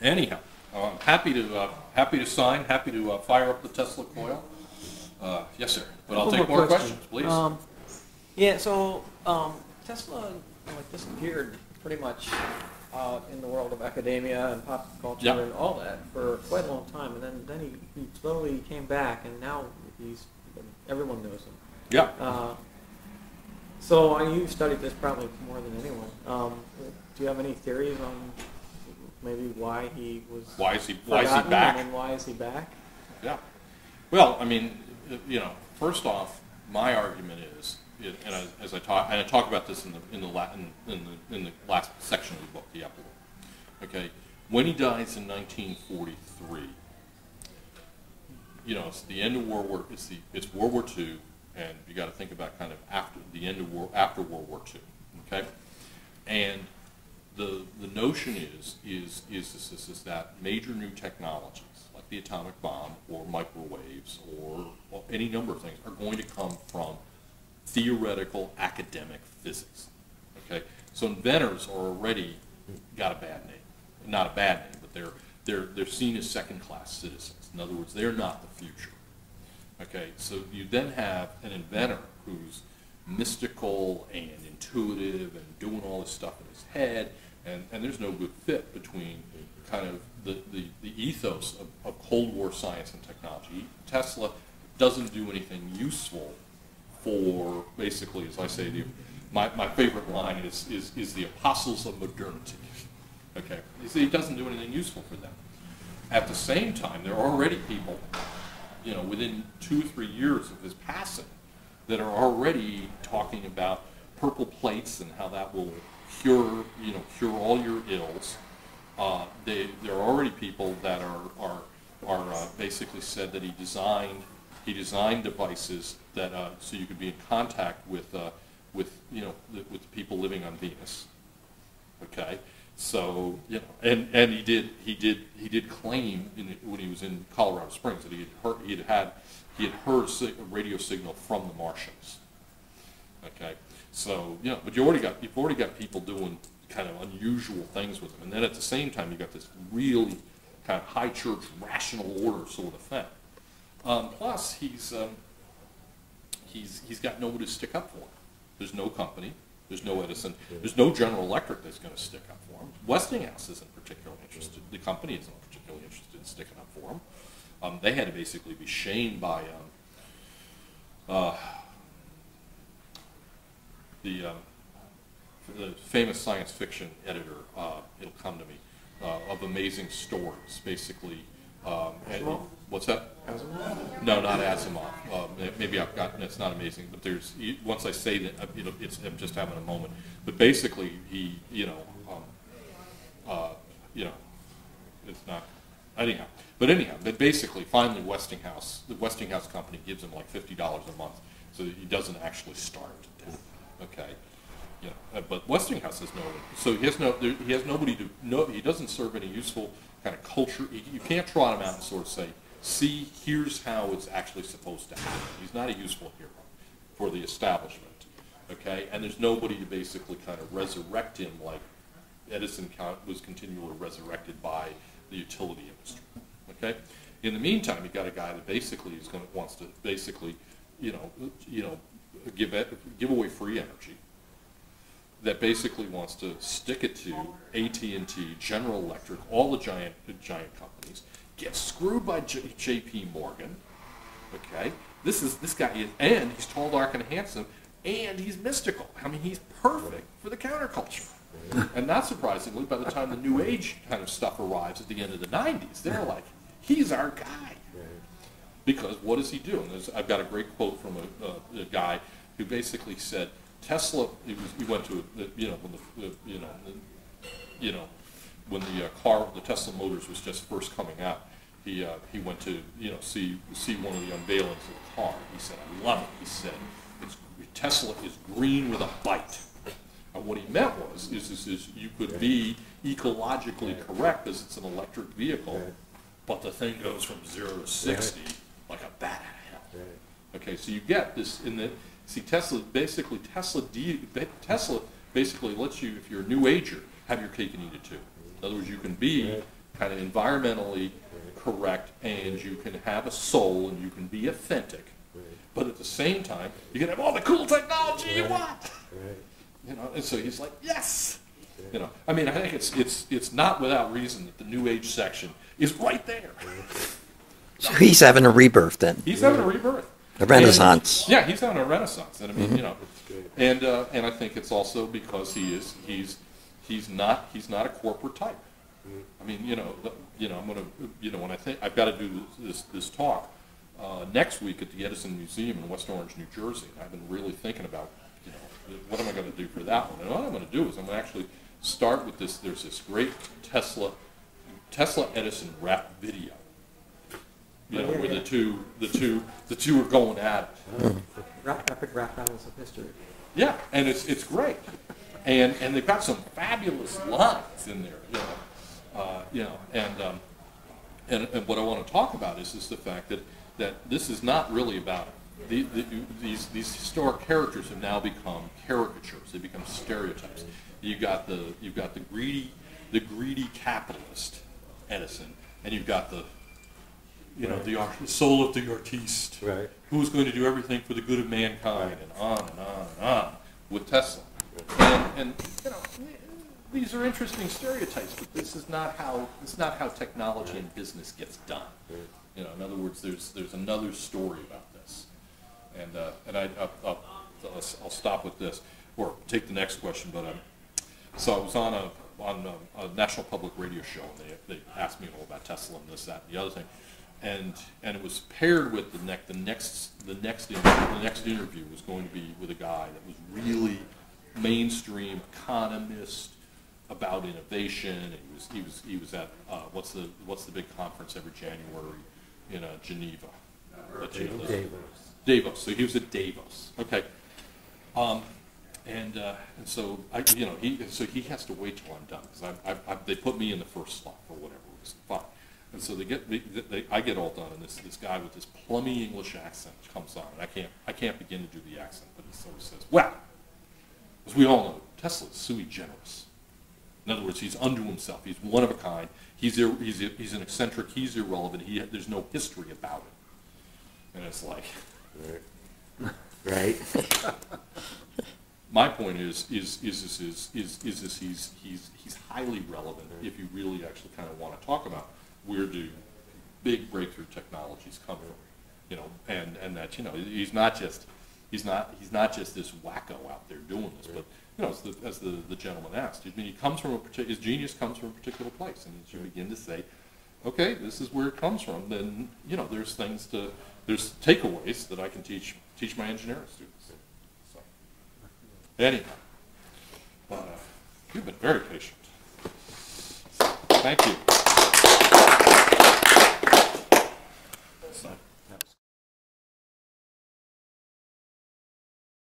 Anyhow, happy to sign, happy to fire up the Tesla coil. Yes, sir. But I'll take more questions, please. Yeah. So Tesla disappeared pretty much in the world of academia and pop culture and all that for quite a long time, and then he slowly came back, and now everyone knows him. Yeah. So you studied this probably more than anyone. Do you have any theories on maybe why he was why is he back? And why is he back? Yeah. Well, I mean, first off, my argument is, and I talk about this in the last section of the book, the epilogue. Okay, when he dies in 1943, it's the end of World War. It's World War II, and you got to think about kind of after World War II. Okay, and the notion is that major new technologies like the atomic bomb or microwaves or any number of things are going to come from theoretical academic physics. Okay, so inventors are already got a bad name, not a bad name, but they're seen as second-class citizens. In other words, they're not the future. Okay, so you then have an inventor who's mystical and intuitive and doing all this stuff in his head, and there's no good fit between kind of the ethos of Cold War science and technology. Tesla doesn't do anything useful for, basically, as I say, my favorite line is the apostles of modernity. Okay, he doesn't do anything useful for them. At the same time, there are already people, within 2 or 3 years of his passing, that are already talking about purple plates and how that will cure all your ills. There are already people that are basically said that he designed devices that so you could be in contact with people living on Venus. Okay, so and he did claim when he was in Colorado Springs that he had heard a radio signal from the Martians. Okay, so but you've already got people doing kind of unusual things with him, and then at the same time you got this really kind of high church rational order sort of thing. Plus he's got nobody to stick up for him. There's no company. There's no Edison. There's no General Electric that's going to stick up for him. Westinghouse isn't particularly interested. The company isn't particularly interested in sticking up for him. They had to basically be shamed by the famous science fiction editor, it'll come to me, of Amazing Stories, basically. What's that? Asimov? No, not Asimov. Maybe I've gotten it's not amazing, but there's once I say that, I'm just having a moment. But basically, he, it's not. Anyhow, but basically, finally, the Westinghouse company gives him like $50 a month, so that he doesn't actually starve to death. Okay. But Westinghouse has he has nobody to know. He doesn't serve any useful kind of culture. You can't trot him out and sort of say, see, here's how it's actually supposed to happen. He's not a useful hero for the establishment. Okay, and there's nobody to basically kind of resurrect him like Edison was continually resurrected by the utility industry. Okay, in the meantime, you got a guy that basically wants to basically, give away free energy. That basically wants to stick it to AT&T, General Electric, all the giant companies, get screwed by J.P. Morgan. Okay, this guy and he's tall, dark, and handsome, and he's mystical. I mean, he's perfect for the counterculture. And not surprisingly, by the time the New Age kind of stuff arrives at the end of the 90s, they're like, he's our guy. Because what does he do? And I've got a great quote from a guy who basically said, Tesla, he went to, when the Tesla Motors was just first coming out, he went to, see one of the unveilings of the car. He said, I love it. He said, Tesla is green with a bite. And what he meant was, is you could be ecologically correct as it's an electric vehicle, but the thing goes from 0 to 60 like a bat out of hell. Okay, so you get this in the. See, Tesla basically lets you, if you're a new ager, have your cake and eat it too. In other words, you can be kind of environmentally correct, and you can have a soul, and you can be authentic, but at the same time, you can have all the cool technology you want. You know, and so he's like, yes. You know, I mean, I think it's not without reason that the New Age section is right there. So he's having a rebirth then. He's having a rebirth. A renaissance. And, yeah, he's having a renaissance. And I mean, you know, and I think it's also because he's not a corporate type. I mean, I'm gonna, when I think I've got to do this talk next week at the Edison Museum in West Orange, New Jersey. And I've been really thinking about, what am I going to do for that one? And what I'm going to do is I'm going to actually start with this. There's this great Tesla Edison rap video. Where the two are going at it. Epic rap battles of history. Yeah, and it's great, and they've got some fabulous lines in there. And what I want to talk about is the fact that this is not really about it. These historic characters have now become caricatures. They become stereotypes. You've got the greedy capitalist Edison, and you've got the the soul of the artiste, who's going to do everything for the good of mankind, and on and on and on with Tesla. And these are interesting stereotypes, but this is not how technology and business gets done. In other words, there's another story about this, and I'll stop with this or take the next question. But so I was on a National Public Radio show, and they asked me all about Tesla and this, that, and the other thing. And it was paired with the next interview was going to be with a guy that was really mainstream economist about innovation. And he was at what's the big conference every January in Geneva? Davos. So he was at Davos. Okay. And so he has to wait till I'm done because they put me in the first slot or whatever. It was fine. And so I get all done, and this guy with this plummy English accent comes on, and I can't begin to do the accent, but he sort of says, "Well, as we all know, Tesla is sui generis. In other words, he's unto himself. He's one of a kind. He's an eccentric. He's irrelevant. There's no history about it." And it's like, right. My point is he's highly relevant if you really actually kind of want to talk about where do big breakthrough technologies come from, and that he's not just this wacko out there doing this, but as the gentleman asked, I mean, his genius comes from a particular place, and as you begin to say, okay, this is where it comes from, then there's takeaways that I can teach my engineering students. So anyhow, you've been very patient. Thank you.